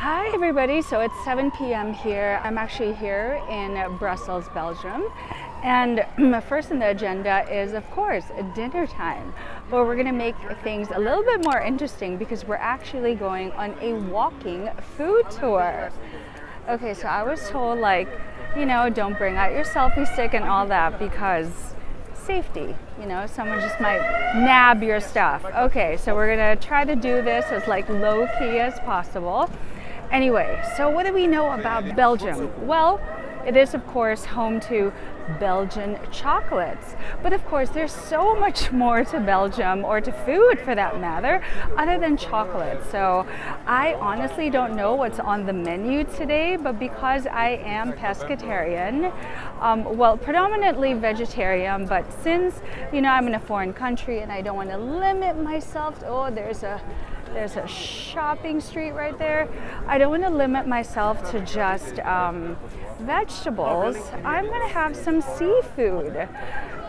Hi everybody, so it's 7 p.m. here. I'm actually here in Brussels, Belgium. And first on the agenda is, of course, dinner time. But we're gonna make things a little bit more interesting because we're actually going on a walking food tour. Okay, so I was told, like, don't bring out your selfie stick and all that because safety, someone just might nab your stuff. Okay, so we're gonna try to do this as like low key as possible. Anyway, so what do we know about Belgium? Well, it is of course home to Belgian chocolates. But of course there's so much more to Belgium, or to food for that matter, other than chocolate. So I honestly don't know what's on the menu today, but because I am pescatarian, well, predominantly vegetarian, but since I'm in a foreign country and I don't want to limit myself to, there's a shopping street right there. I don't want to limit myself to just vegetables. I'm gonna have some seafood.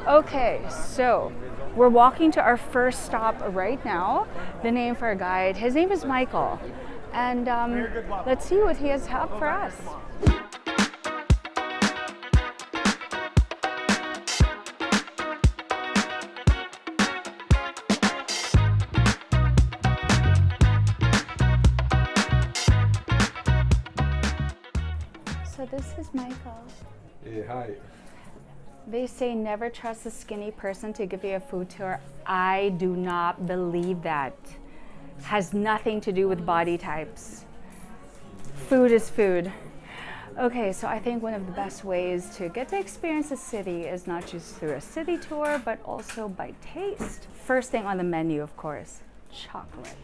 Okay, so we're walking to our first stop right now. The name for our guide, his name is Michael. And let's see what he has up for us. So this is Michael. Hey, hi. They say never trust a skinny person to give you a food tour. I do not believe that. Has nothing to do with body types. Food is food. Okay, so I think one of the best ways to get to experience a city is not just through a city tour, but also by taste. First thing on the menu, of course, chocolate.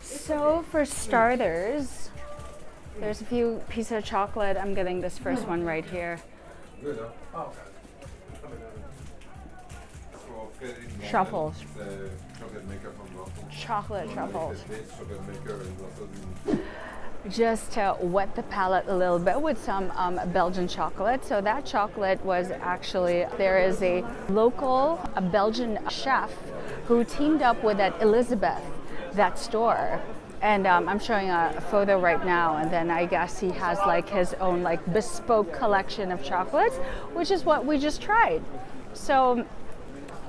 So for starters, there's a few pieces of chocolate. I'm getting this first one right here. Truffles. Chocolate truffles. Just to wet the palate a little bit with some Belgian chocolate. So that chocolate was actually, there is a local Belgian chef who teamed up with that Elisabeth, that store. And I'm showing a photo right now, and then I guess he has like his own like bespoke collection of chocolates, which is what we just tried. So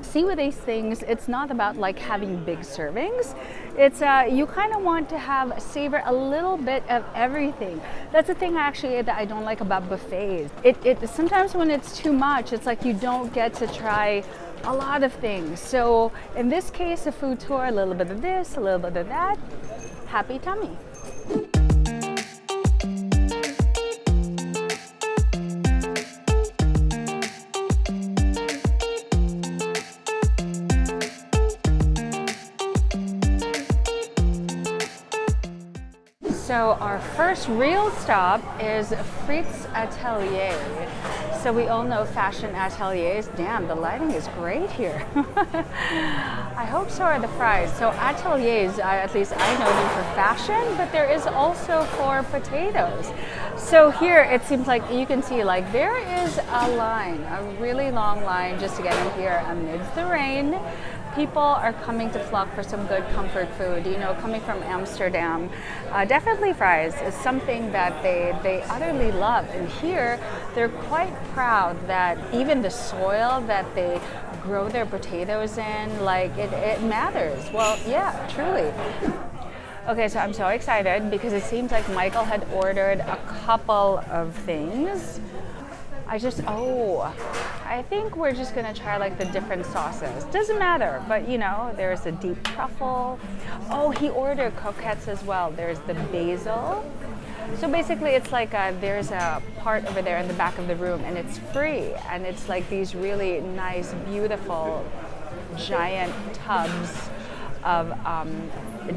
see, with these things, it's not about like having big servings. It's you kind of want to savor a little bit of everything. That's the thing actually that I don't like about buffets. It sometimes when it's too much, it's like you don't get to try a lot of things. So in this case, a food tour, a little bit of this, a little bit of that. Happy tummy. So our first real stop is Frites Atelier. So we all know fashion ateliers. Damn, the lighting is great here. I hope so are the fries. So ateliers, at least I know them for fashion, but there is also for potatoes. So here it seems like you can see like there is a line, a really long line just to get in here amidst the rain. People are coming to flock for some good comfort food. Coming from Amsterdam, definitely fries is something that they utterly love. And here, they're quite proud that even the soil that they grow their potatoes in, like it matters. Well, yeah, truly. Okay, so I'm so excited because it seems like Michael had ordered a couple of things. I think we're just gonna try like the different sauces. Doesn't matter, but there's a deep truffle. Oh, he ordered croquettes as well. There's the basil. So basically it's like there's a part over there in the back of the room and it's free. And it's like these really nice, beautiful, giant tubs of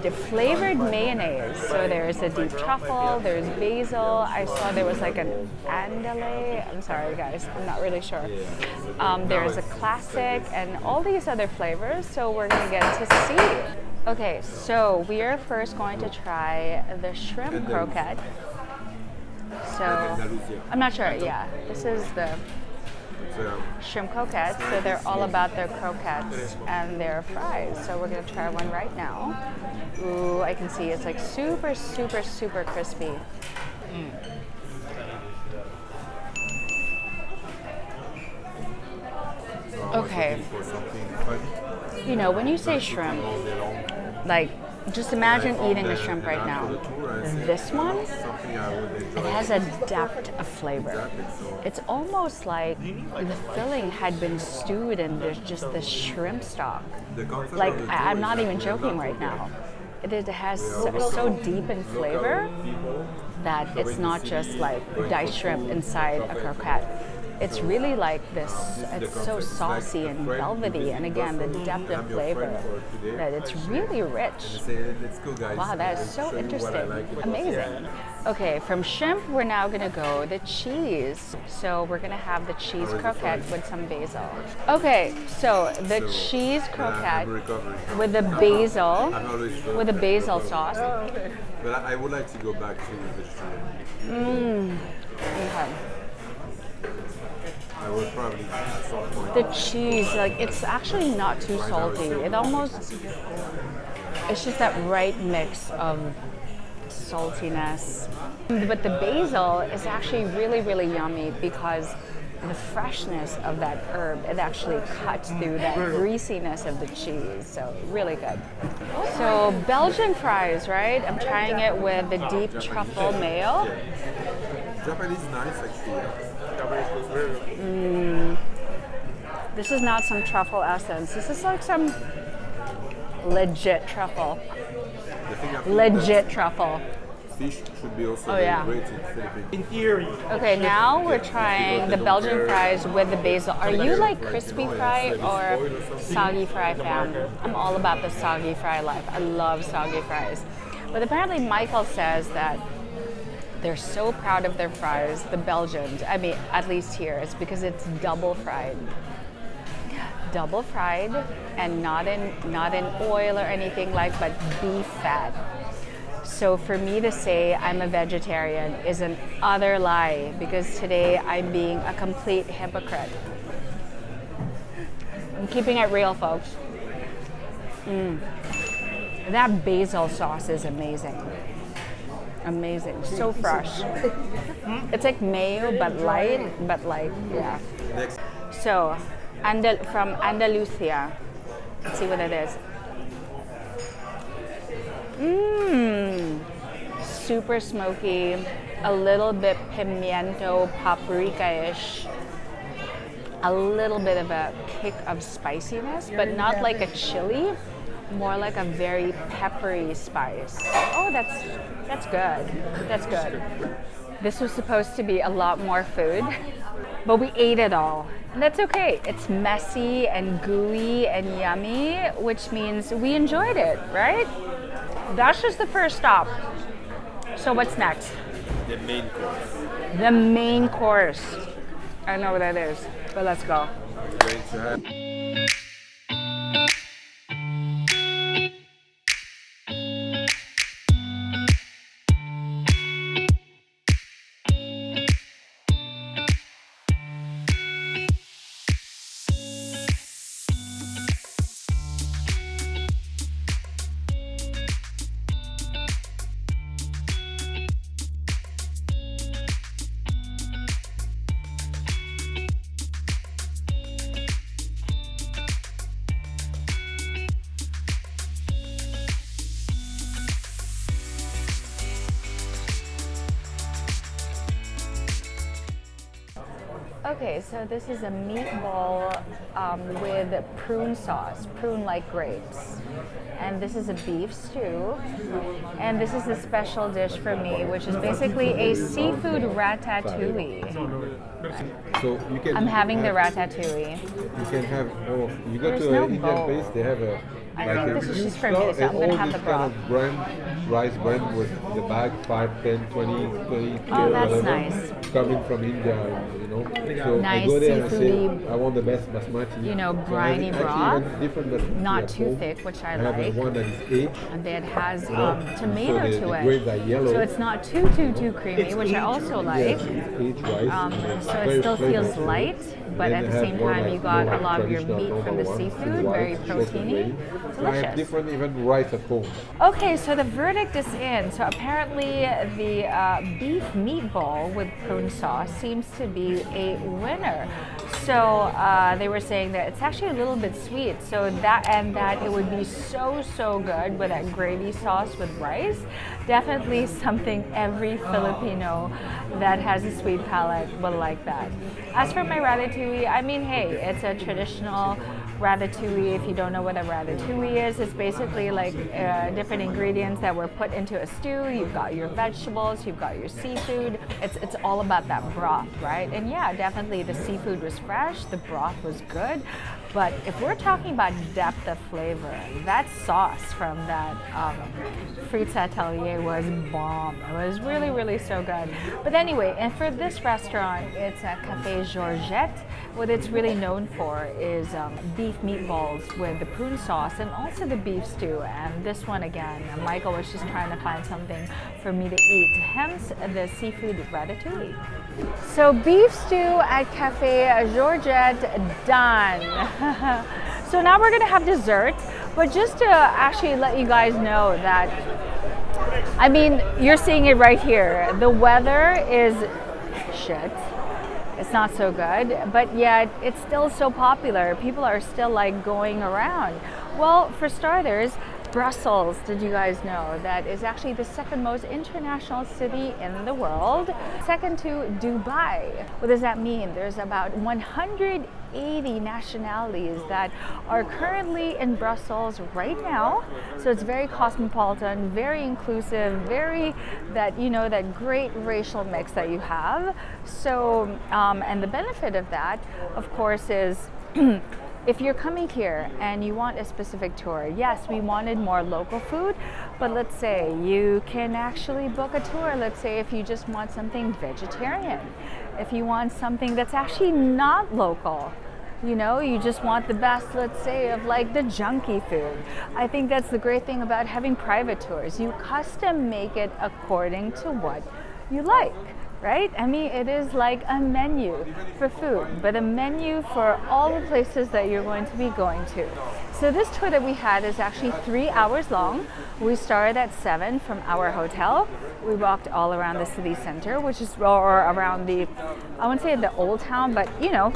the flavored mayonnaise. So there's a deep truffle, there's basil. I saw there was like an andale. I'm sorry guys, I'm not really sure. There's a classic and all these other flavors. So we're gonna get to see. Okay, so we are first going to try the shrimp croquette. So I'm not sure. Yeah, this is the shrimp croquettes. So they're all about their croquettes and their fries. So we're gonna try one right now. Ooh, I can see it's like super, super, super crispy. Okay. You know, when you say shrimp, like, just imagine eating a shrimp right now. This one, it has a depth of flavor. It's almost like the filling had been stewed and there's just this shrimp stock. Like, I'm not even joking right now. It has so deep in flavor that it's not just like diced shrimp inside a croquette. It's really like this, it's so saucy and velvety, and again, the depth of flavor, that it's really rich. Wow, that is so interesting. Amazing. Okay, from shrimp, we're now gonna go the cheese. So we're gonna have the cheese croquette with some basil. Okay, so the cheese croquette with the basil sauce. But I would like to go back to the shrimp. Okay. I would probably at some point. The cheese, like, it's actually not too salty. It almost, it's just that right mix of saltiness. But the basil is actually really, really yummy because the freshness of that herb, it actually cuts through that greasiness of the cheese. So really good. So Belgian fries, right? I'm trying it with the deep truffle mayo. Japanese is nice actually. This is not some truffle essence. This is like some legit truffle. Legit truffle. Fish should be also great in theory. Okay, now we're trying the Belgian fries with the basil. Are you like crispy fry or soggy fry fan? I'm all about the soggy fry life. I love soggy fries. But apparently Michael says that they're so proud of their fries, the Belgians. I mean, at least here, it's because it's double fried. Double fried and not in oil or anything like, but beef fat. So for me to say I'm a vegetarian is an utter lie because today I'm being a complete hypocrite. I'm keeping it real, folks. That basil sauce is amazing. Amazing, so fresh. It's like mayo, but light, but like, yeah. So, from Andalusia. Let's see what it is. Super smoky, a little bit pimiento, paprika-ish. A little bit of a kick of spiciness, but not like a chili. More like a very peppery spice. Oh, that's good. That's good. This was supposed to be a lot more food, but we ate it all. And that's okay. It's messy and gooey and yummy, which means we enjoyed it, right? That's just the first stop. So what's next? The main course. The main course. I don't know what that is, but let's go. Going to have Okay, so this is a meatball with prune sauce, prune-like grapes. And this is a beef stew. And this is a special dish for me, which is basically a seafood ratatouille. so you can. I'm having the ratatouille. You can have. Oh, you go There's to no an Indian bowl. place. They have I Like think a this is huge just for me, flour so I'm and gonna all have the this kind broth. of brand, rice brand with the bag 5, 10, 20, Oh, that's whatever, nice. coming from India, you know. So I Nice go there and I say, seafoody, I want the best basmati. you know, So I briny have actually broth. even different basmati Not at too home. thick, which I have like. one that is aged. And it has You know, tomato so the to grains it. are yellow. So it's not too creamy, which I also like. Yes, it's aged rice. and So very it still feels flavorful. light, but And at then the I same have one time like you got a more lot of your traditional meat from the normal one, seafood, white, very short and proteiny. plain. I have Delicious. different even rice at home. Okay, so the verdict is in. So apparently the beef meatball with prune sauce seems to be a winner. So they were saying that it's actually a little bit sweet. So that it would be so good with that gravy sauce with rice. Definitely something every Filipino that has a sweet palate will like that. As for my ratatouille, I mean, hey, it's a traditional ratatouille. If you don't know what a ratatouille is, it's basically like different ingredients that were put into a stew. You've got your vegetables, you've got your seafood. It's all about that broth, right? And yeah, definitely the seafood was fresh, the broth was good. But if we're talking about depth of flavor, that sauce from that Frites Atelier was bomb. It was really so good. But anyway, and for this restaurant, it's a Cafe Georgette. What it's really known for is beef meatballs with the prune sauce and also the beef stew. And this one again, Michael was just trying to find something for me to eat, hence the seafood ratatouille. So beef stew at Cafe Georgette done. So now we're gonna have dessert, but just to actually let you guys know that, I mean, you're seeing it right here. The weather is shit. It's not so good, but yet it's still so popular. People are still like going around. Well, for starters, Brussels, did you guys know that is actually the second most international city in the world, second to Dubai. What does that mean? There's about 180 nationalities that are currently in Brussels right now. So it's very cosmopolitan, very inclusive, very that, you know, that great racial mix that you have. So, and the benefit of that, of course, is if you're coming here and you want a specific tour, yes, we wanted more local food, but let's say you can actually book a tour. Let's say if you just want something vegetarian, if you want something that's actually not local, you know, you just want the best, let's say, of like the junky food. I think that's the great thing about having private tours. You custom make it according to what you like. Right? I mean, it is like a menu for food, but a menu for all the places that you're going to be going to. So this tour that we had is actually 3 hours long. We started at 7 from our hotel. We walked all around the city center, which is, or around the, I wouldn't say the old town, but you know,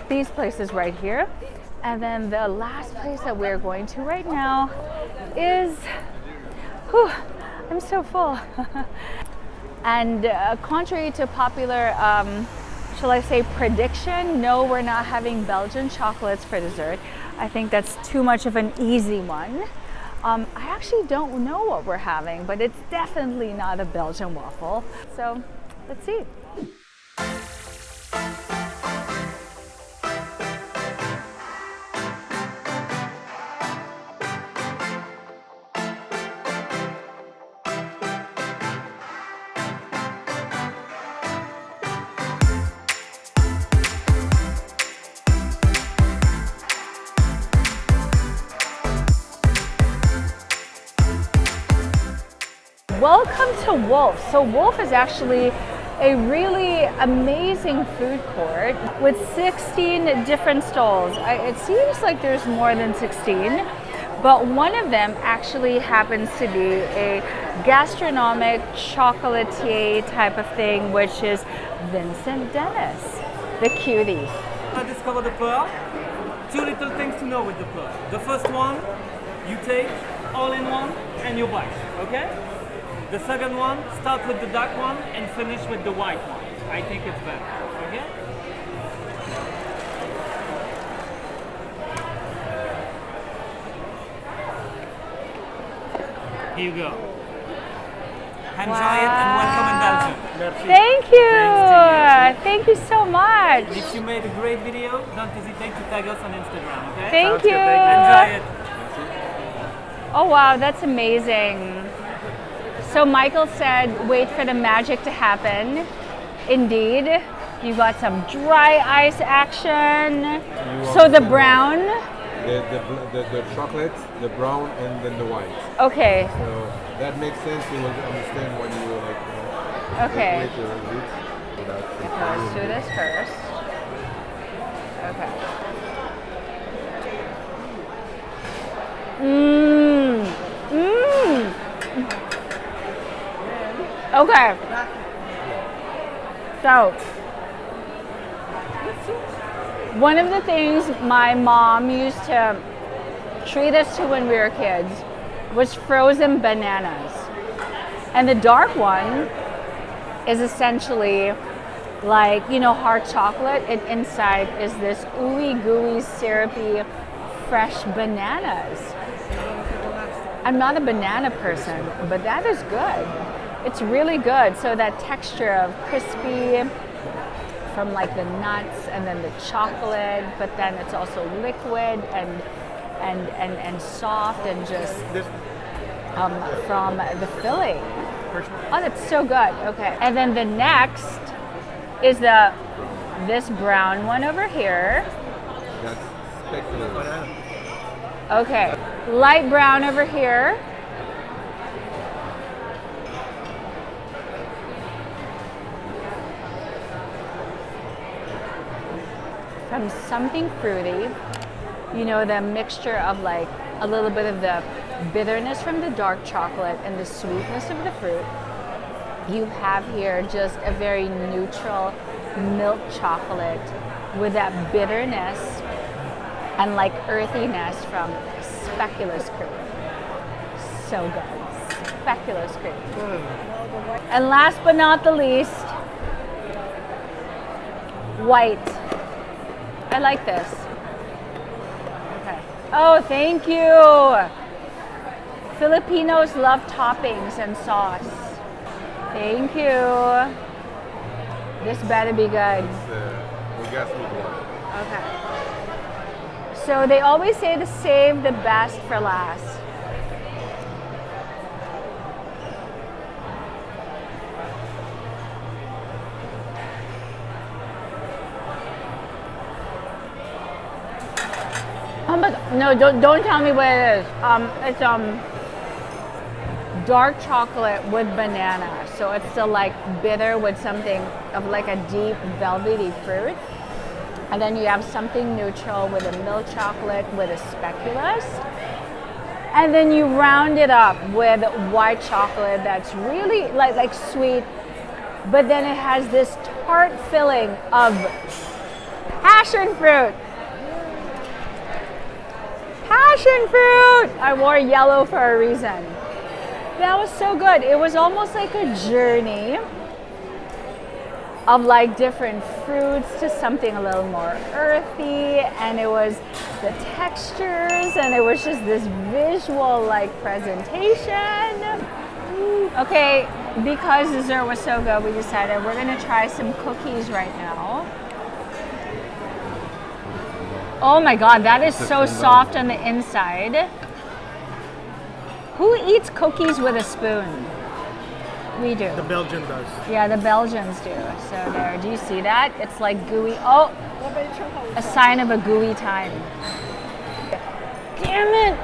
these places right here. And then the last place that we're going to right now is, whew, I'm so full. And contrary to popular, shall I say, prediction, no, we're not having Belgian chocolates for dessert. I think that's too much of an easy one. I actually don't know what we're having, but it's definitely not a Belgian waffle. So let's see. Welcome to Wolf. So Wolf is actually a really amazing food court with 16 different stalls. It seems like there's more than 16, but one of them actually happens to be a gastronomic chocolatier type of thing, which is Vincent Denis, the cutie. I discovered the pearl. Two little things to know with the pearl. The first one, you take all in one and you bite, okay? The second one, start with the dark one and finish with the white one. I think it's better, okay? Here you go. Enjoy it and welcome in Belgium. Thank you. Thank you so much. If you made a great video, don't hesitate to tag us on Instagram, okay? Thank you. Enjoy it. Oh wow, that's amazing. So Michael said, wait for the magic to happen. Indeed, you got some dry ice action. So the brown. The chocolate, the brown, and then the white. Okay. So that makes sense. You will understand when you like. Okay. Wait your roots. Let's do this first. Okay. Okay. So, one of the things my mom used to treat us to when we were kids was frozen bananas. And the dark one is essentially like, you know, hard chocolate, and inside is this ooey gooey syrupy fresh bananas. I'm not a banana person, but that is good. It's really good. So that texture of crispy from like the nuts and then the chocolate, but then it's also liquid and soft and just from the filling. Oh, that's so good. Okay. And then the next is this brown one over here. That's spectacular. Okay. Light brown over here. From something fruity, you know, the mixture of like a little bit of the bitterness from the dark chocolate and the sweetness of the fruit. You have here just a very neutral milk chocolate with that bitterness and like earthiness from speculoos cream. So good. Speculoos cream. And last but not the least, white. I like this. Okay. Oh, thank you. Filipinos love toppings and sauce. Thank you. This better be good. Okay. So they always say to save the best for last. Oh my God. No, don't tell me what it is. It's dark chocolate with banana. So it's still like bitter with something of like a deep velvety fruit. And then you have something neutral with a milk chocolate with a speculoos. And then you round it up with white chocolate that's really like sweet, but then it has this tart filling of passion fruit. Passion fruit! I wore yellow for a reason. That was so good. It was almost like a journey of like different fruits to something a little more earthy, and it was the textures, and it was just this visual like presentation. Okay, because dessert was so good, we decided we're gonna try some cookies right now. Oh my God, that is so soft on the inside. Who eats cookies with a spoon? We do. The Belgian does. Yeah, the Belgians do. So there, do you see that? It's like gooey. Oh, a sign of a gooey time. Damn it!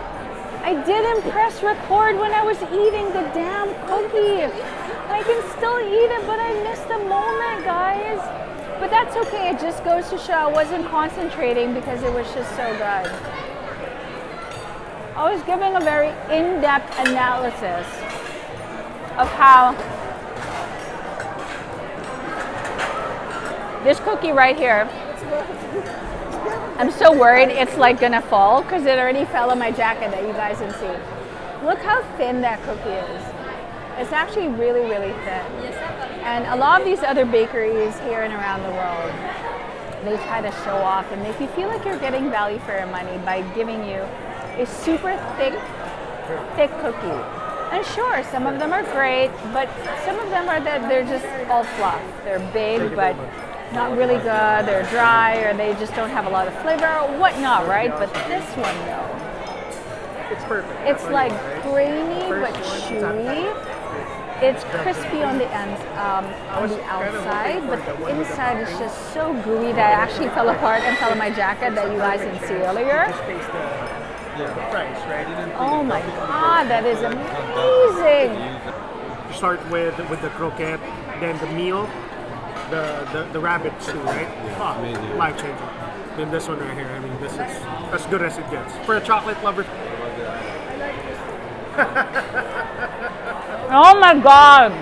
I didn't press record when I was eating the damn cookie. I can still eat it, but I missed the moment, guys. But that's okay. It just goes to show I wasn't concentrating because it was just so good. I was giving a very in-depth analysis of how this cookie right here, I'm so worried it's like gonna fall because it already fell on my jacket that you guys can see. Look how thin that cookie is. It's actually really, really thin. And a lot of these other bakeries here and around the world, they try to show off and make you feel like you're getting value for your money by giving you a super thick cookie. And sure, some of them are great, but some of them are that they're just all fluff. They're big, but not really good. They're dry, or they just don't have a lot of flavor or whatnot, right? But this one, though, perfect. It's That's like what grainy but First one, chewy. It's crispy on the ends, on the outside, but the inside is just so gooey that I actually fell apart and fell in my jacket that you guys didn't see earlier. Just taste the fries, right? Oh my god, that is amazing! You start with the croquette, then the meal, the rabbit stew, right? amazing. Life changing. Then this one right here. I mean, this is as good as it gets for a chocolate lover. Oh my god!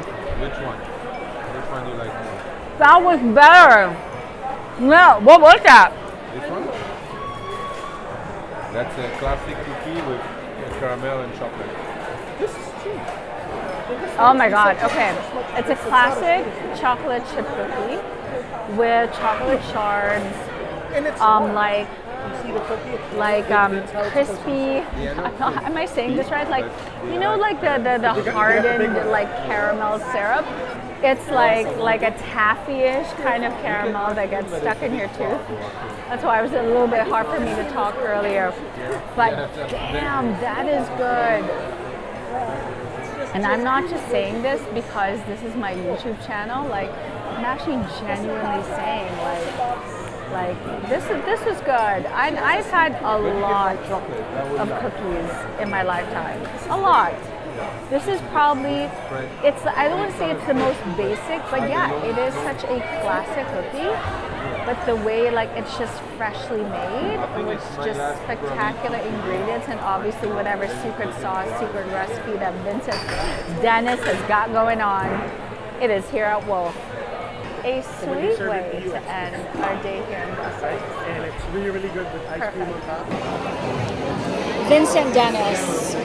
Which one? Which one do you like more? That was better! No, what was that? This one? That's a classic cookie with caramel and chocolate. This is cheap. Oh my god, okay. It's a classic chocolate chip cookie with chocolate shards, And it's like see the cookie. crispy. Am I saying this right? Like, you know, like the hardened like caramel syrup. It's like a taffy-ish kind of caramel that gets stuck in your tooth. That's why it was a little bit hard for me to talk earlier. But damn, that is good. And I'm not just saying this because this is my YouTube channel. Like, I'm actually genuinely saying like this was good. I've had a lot of cookies in my lifetime. A lot. This is probably, I don't want to say it's the most basic, but yeah, it is such a classic cookie. But the way like it's just freshly made with just spectacular ingredients and obviously whatever secret sauce, secret recipe that Vincent Denis has got going on, it is here at Wolf. A sweet way to end our day here in Brussels. And it's really, really good with ice cream on top. Vincent Denis.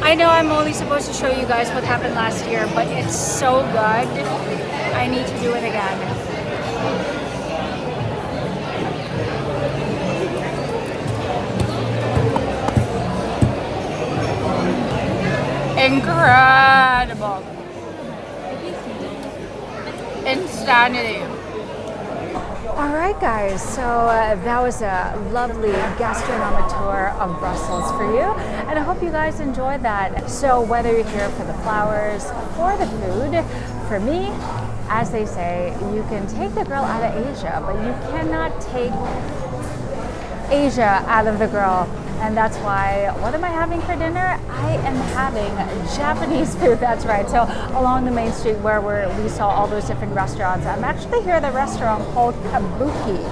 I know I'm only supposed to show you guys what happened last year, but it's so good. I need to do it again. Incredible. Insanity. All right, guys, so that was a lovely gastronomic tour of Brussels for you, and I hope you guys enjoyed that. So whether you're here for the flowers, for the food, for me, as they say, you can take the girl out of Asia, but you cannot take Asia out of the girl. And that's why, what am I having for dinner? I am having Japanese food, that's right. So along the main street where we saw all those different restaurants, I'm actually here at a restaurant called Kabuki.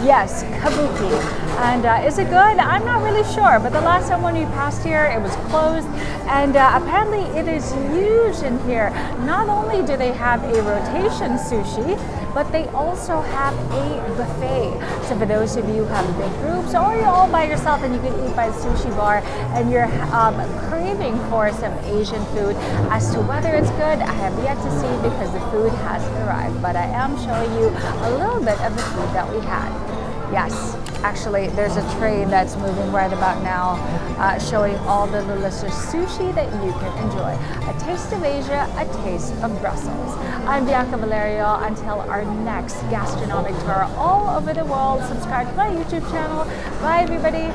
Yes, Kabuki. And is it good? I'm not really sure, but the last time when we passed here, it was closed. And apparently it is huge in here. Not only do they have a rotation sushi, but they also have a buffet. So for those of you who have big groups or you're all by yourself and you can eat by the sushi bar and you're craving for some Asian food, as to whether it's good, I have yet to see because the food hasn't arrived. But I am showing you a little bit of the food that we had. Yes, actually there's a train that's moving right about now showing all the delicious sushi that you can enjoy. A taste of Asia, a taste of Brussels. I'm Bianca Valerio. Until our next gastronomic tour all over the world, subscribe to my YouTube channel. Bye everybody.